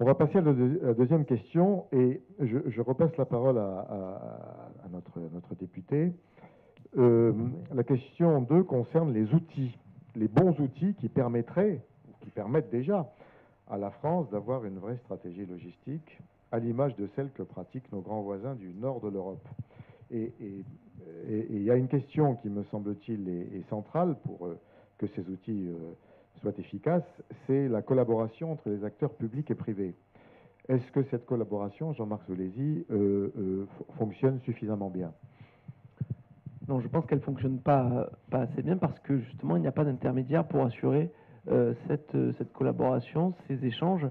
On va passer à la deuxième question et je repasse la parole à notre député. La question 2 concerne les outils, les bons outils qui permettraient, ou qui permettent déjà à la France d'avoir une vraie stratégie logistique, à l'image de celle que pratiquent nos grands voisins du nord de l'Europe. Et il y a une question qui, me semble-t-il, est centrale pour que ces outils soient efficaces, c'est la collaboration entre les acteurs publics et privés. Est-ce que cette collaboration, Jean-Marc Solesi, fonctionne suffisamment bien? Non, je pense qu'elle ne fonctionne pas assez bien parce que justement, il n'y a pas d'intermédiaire pour assurer cette collaboration, ces échanges.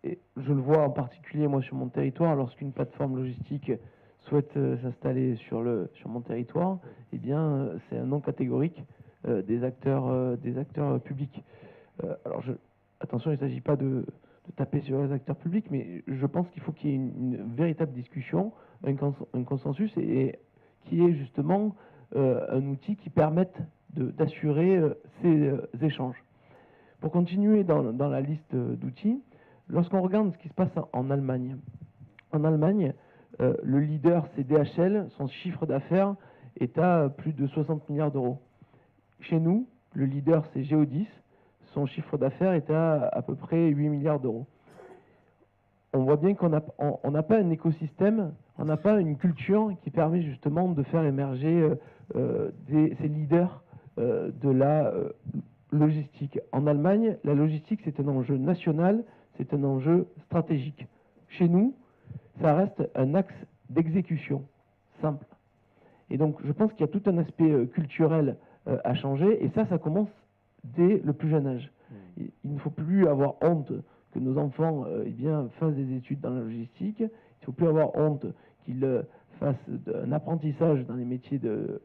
Et je le vois en particulier, moi, sur mon territoire, lorsqu'une plateforme logistique souhaite s'installer sur mon territoire, eh bien, c'est un non catégorique des acteurs publics. Alors, attention, il ne s'agit pas de taper sur les acteurs publics, mais je pense qu'il faut qu'il y ait une véritable discussion, un consensus, et qui est justement un outil qui permette d'assurer ces échanges. Pour continuer dans la liste d'outils, lorsqu'on regarde ce qui se passe en Allemagne, le leader, c'est DHL, son chiffre d'affaires est à plus de 60 milliards d'euros. Chez nous, le leader, c'est Geodis, son chiffre d'affaires est à peu près 8 milliards d'euros. On voit bien qu'on n'a pas un écosystème, on n'a pas une culture qui permet justement de faire émerger ces leaders de la logistique. En Allemagne, la logistique, c'est un enjeu national, c'est un enjeu stratégique. Chez nous, ça reste un axe d'exécution simple. Et donc, je pense qu'il y a tout un aspect culturel à changer, et ça commence dès le plus jeune âge. Il ne faut plus avoir honte que nos enfants fassent des études dans la logistique. Il ne faut plus avoir honte qu'ils fassent un apprentissage dans les métiers de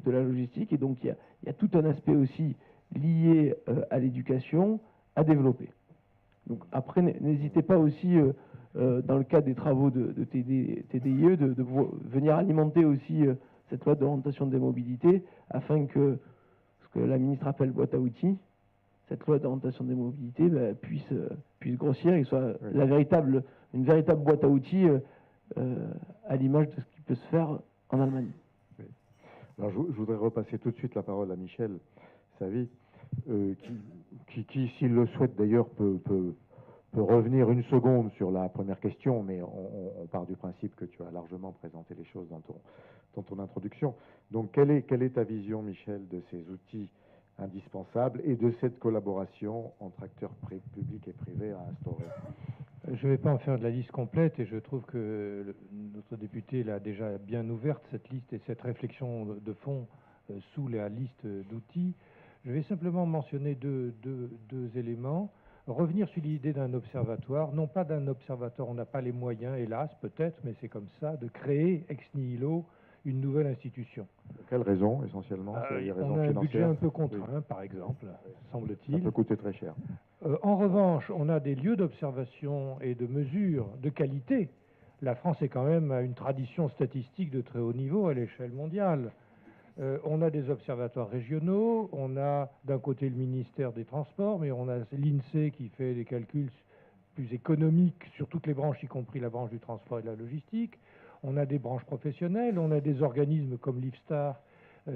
la logistique. Et donc, il y a tout un aspect aussi lié à l'éducation à développer. Donc, après, n'hésitez pas aussi, dans le cadre des travaux de TDIE, de venir alimenter aussi cette loi d'orientation des mobilités, afin que ce que la ministre appelle boîte à outils, cette loi d'orientation des mobilités puisse grossir et soit une véritable boîte à outils à l'image de ce qui peut se faire en Allemagne. Oui. Alors, je voudrais repasser tout de suite la parole à Michel Savy, qui s'il le souhaite d'ailleurs, peut revenir une seconde sur la première question, mais on part du principe que tu as largement présenté les choses dans ton introduction. Donc, quelle est ta vision, Michel, de ces outils indispensables et de cette collaboration entre acteurs publics et privés à instaurer? Je ne vais pas en faire de la liste complète, et je trouve que notre député l'a déjà bien ouverte, cette liste et cette réflexion de fond sous la liste d'outils. Je vais simplement mentionner deux éléments. Revenir sur l'idée d'un observatoire, non pas d'un observatoire, on n'a pas les moyens, hélas, peut-être, mais c'est comme ça, de créer ex nihilo une nouvelle institution. Pour quelle raison, essentiellement? On a un budget un peu contraint, oui, par exemple, semble-t-il. Ça peut coûter très cher. En revanche, on a des lieux d'observation et de mesure de qualité. La France est quand même à une tradition statistique de très haut niveau à l'échelle mondiale. On a des observatoires régionaux, on a d'un côté le ministère des Transports, mais on a l'INSEE qui fait des calculs plus économiques sur toutes les branches, y compris la branche du transport et de la logistique. On a des branches professionnelles, on a des organismes comme l'IFSTAR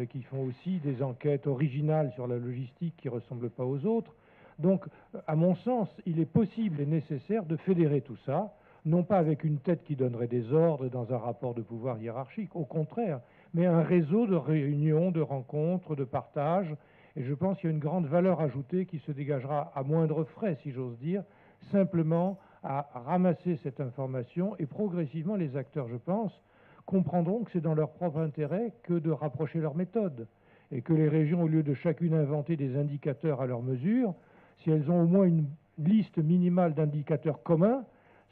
qui font aussi des enquêtes originales sur la logistique qui ne ressemblent pas aux autres. Donc, à mon sens, il est possible et nécessaire de fédérer tout ça, non pas avec une tête qui donnerait des ordres dans un rapport de pouvoir hiérarchique, au contraire, mais un réseau de réunions, de rencontres, de partages. Et je pense qu'il y a une grande valeur ajoutée qui se dégagera à moindre frais, si j'ose dire, simplement à ramasser cette information, et progressivement les acteurs, je pense, comprendront que c'est dans leur propre intérêt que de rapprocher leurs méthodes, et que les régions, au lieu de chacune inventer des indicateurs à leur mesure, si elles ont au moins une liste minimale d'indicateurs communs,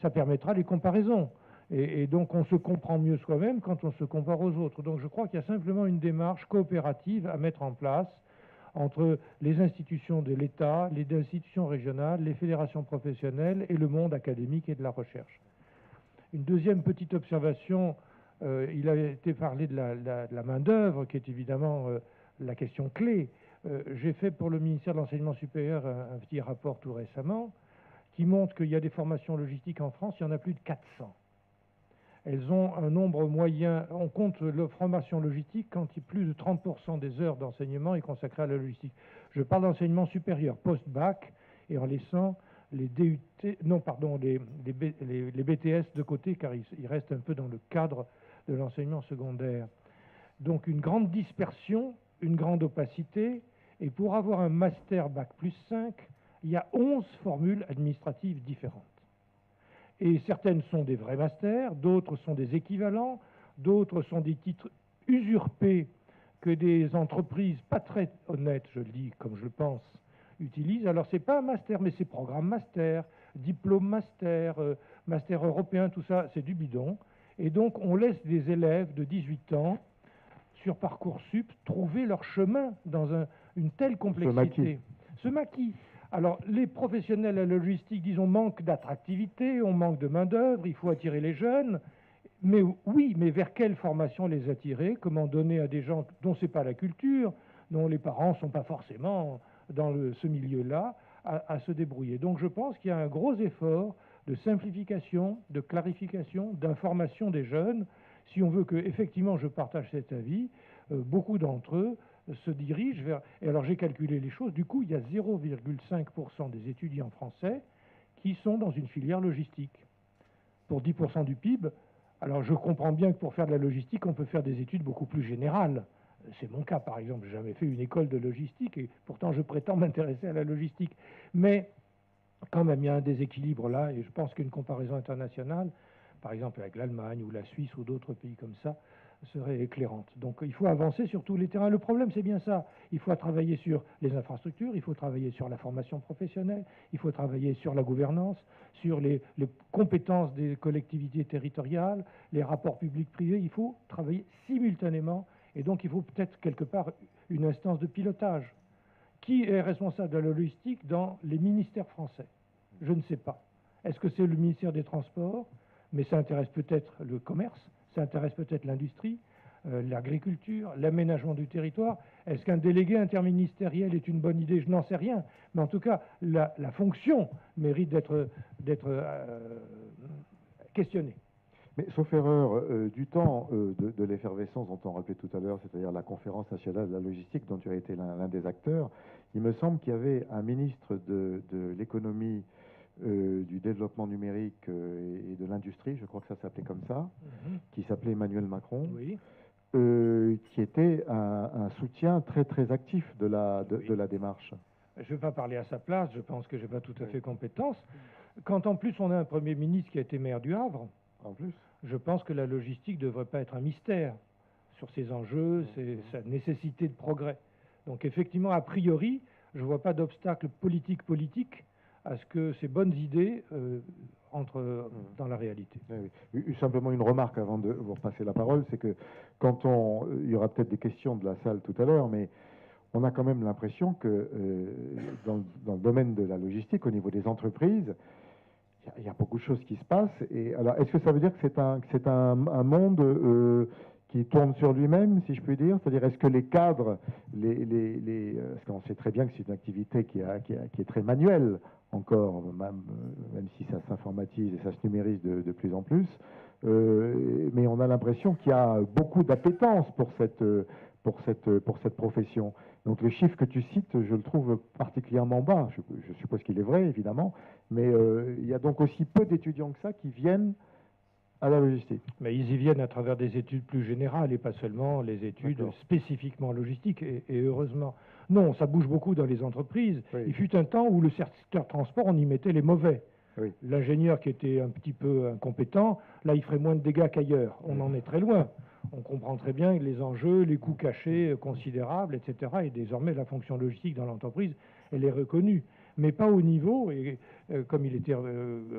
ça permettra les comparaisons. Et donc on se comprend mieux soi-même quand on se compare aux autres. Donc je crois qu'il y a simplement une démarche coopérative à mettre en place entre les institutions de l'État, les institutions régionales, les fédérations professionnelles et le monde académique et de la recherche. Une deuxième petite observation, il a été parlé de la main-d'œuvre, qui est évidemment la question clé. J'ai fait pour le ministère de l'Enseignement supérieur un petit rapport tout récemment qui montrent qu'il y a des formations logistiques en France, il y en a plus de 400. Elles ont un nombre moyen, on compte la formation logistique quand plus de 30% des heures d'enseignement est consacrée à la logistique. Je parle d'enseignement supérieur, post-bac, et en laissant les DUT, non pardon, les BTS de côté, car ils restent un peu dans le cadre de l'enseignement secondaire. Donc une grande dispersion, une grande opacité, et pour avoir un master bac plus 5, il y a 11 formules administratives différentes. Et certaines sont des vrais masters, d'autres sont des équivalents, d'autres sont des titres usurpés que des entreprises pas très honnêtes, je le dis comme je le pense, utilisent. Alors c'est pas un master, mais c'est programme master, diplôme master, master européen, tout ça, c'est du bidon. Et donc on laisse des élèves de 18 ans sur Parcoursup trouver leur chemin dans une telle complexité. Se maquillent. Alors, les professionnels à la logistique disent on manque d'attractivité, on manque de main-d'œuvre, il faut attirer les jeunes. Mais oui, mais vers quelle formation les attirer? Comment donner à des gens dont ce n'est pas la culture, dont les parents ne sont pas forcément dans ce milieu-là, à se débrouiller? Donc, je pense qu'il y a un gros effort de simplification, de clarification, d'information des jeunes. Si on veut que, effectivement, je partage cet avis, beaucoup d'entre eux se dirigent vers... Et alors j'ai calculé les choses, du coup il y a 0,5% des étudiants français qui sont dans une filière logistique. Pour 10% du PIB, alors je comprends bien que pour faire de la logistique, on peut faire des études beaucoup plus générales. C'est mon cas par exemple, j'ai jamais fait une école de logistique et pourtant je prétends m'intéresser à la logistique. Mais quand même il y a un déséquilibre là et je pense qu'une comparaison internationale, par exemple avec l'Allemagne ou la Suisse ou d'autres pays comme ça, serait éclairante. Donc il faut avancer sur tous les terrains. Le problème, c'est bien ça. Il faut travailler sur les infrastructures, il faut travailler sur la formation professionnelle, il faut travailler sur la gouvernance, sur les compétences des collectivités territoriales, les rapports publics-privés. Il faut travailler simultanément. Et donc il faut peut-être quelque part une instance de pilotage. Qui est responsable de la logistique dans les ministères français? Je ne sais pas. Est-ce que c'est le ministère des Transports? Mais ça intéresse peut-être le commerce, ça intéresse peut-être l'industrie, l'agriculture, l'aménagement du territoire. Est-ce qu'un délégué interministériel est une bonne idée? Je n'en sais rien. Mais en tout cas, la fonction mérite d'être questionnée. Mais sauf erreur, du temps de l'effervescence dont on rappelait tout à l'heure, c'est-à-dire la conférence nationale de la logistique dont tu as été l'un des acteurs, il me semble qu'il y avait un ministre de l'économie, du développement numérique et de l'industrie, je crois que ça s'appelait comme ça, qui s'appelait Emmanuel Macron, oui. Qui était un soutien très très actif de la démarche. Je ne vais pas parler à sa place, je pense que je n'ai pas tout à fait compétence. Quand en plus on a un Premier ministre qui a été maire du Havre, en plus, je pense que la logistique ne devrait pas être un mystère sur ses enjeux, sa nécessité de progrès. Donc effectivement, a priori, je ne vois pas d'obstacle politique à ce que ces bonnes idées entrent dans la réalité. Oui. Simplement une remarque avant de vous repasser la parole, c'est que quand il y aura peut-être des questions de la salle tout à l'heure, mais on a quand même l'impression que dans le domaine de la logistique, au niveau des entreprises, il y a beaucoup de choses qui se passent. Et alors, est-ce que ça veut dire que c'est un monde qui tourne sur lui-même, si je puis dire? C'est-à-dire, est-ce que les cadres, parce qu'on sait très bien que c'est une activité qui est très manuelle encore, même si ça s'informatise et ça se numérise de plus en plus, mais on a l'impression qu'il y a beaucoup d'appétence pour cette profession. Donc le chiffre que tu cites, je le trouve particulièrement bas. Je suppose qu'il est vrai, évidemment, mais il y a donc aussi peu d'étudiants que ça qui viennent à la logistique. Mais ils y viennent à travers des études plus générales et pas seulement les études spécifiquement logistiques, et heureusement. Non, ça bouge beaucoup dans les entreprises. Oui. Il fut un temps où le secteur transport, on y mettait les mauvais. Oui. L'ingénieur qui était un petit peu incompétent, là, il ferait moins de dégâts qu'ailleurs. On en est très loin. On comprend très bien les enjeux, les coûts cachés considérables, etc. Et désormais, la fonction logistique dans l'entreprise, elle est reconnue. Mais pas au niveau, et comme il était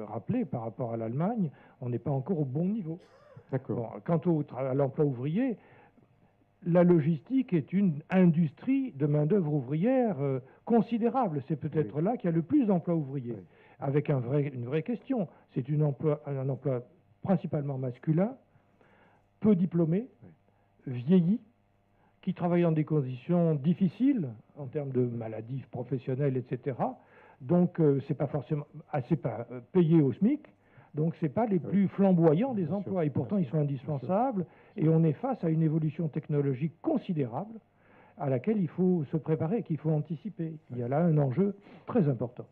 rappelé par rapport à l'Allemagne, on n'est pas encore au bon niveau. D'accord. Bon, quant à l'emploi ouvrier, la logistique est une industrie de main-d'œuvre ouvrière considérable. C'est peut-être là qu'il y a le plus d'emplois ouvriers. Oui. Avec une vraie question. C'est un emploi principalement masculin, peu diplômé, vieilli, qui travaille dans des conditions difficiles en termes de maladies professionnelles, etc. Donc, c'est pas forcément assez pas payé au SMIC. Donc, c'est pas les plus flamboyants des emplois. Et pourtant, ils sont indispensables. Et on est face à une évolution technologique considérable à laquelle il faut se préparer, qu'il faut anticiper. Il y a là un enjeu très important.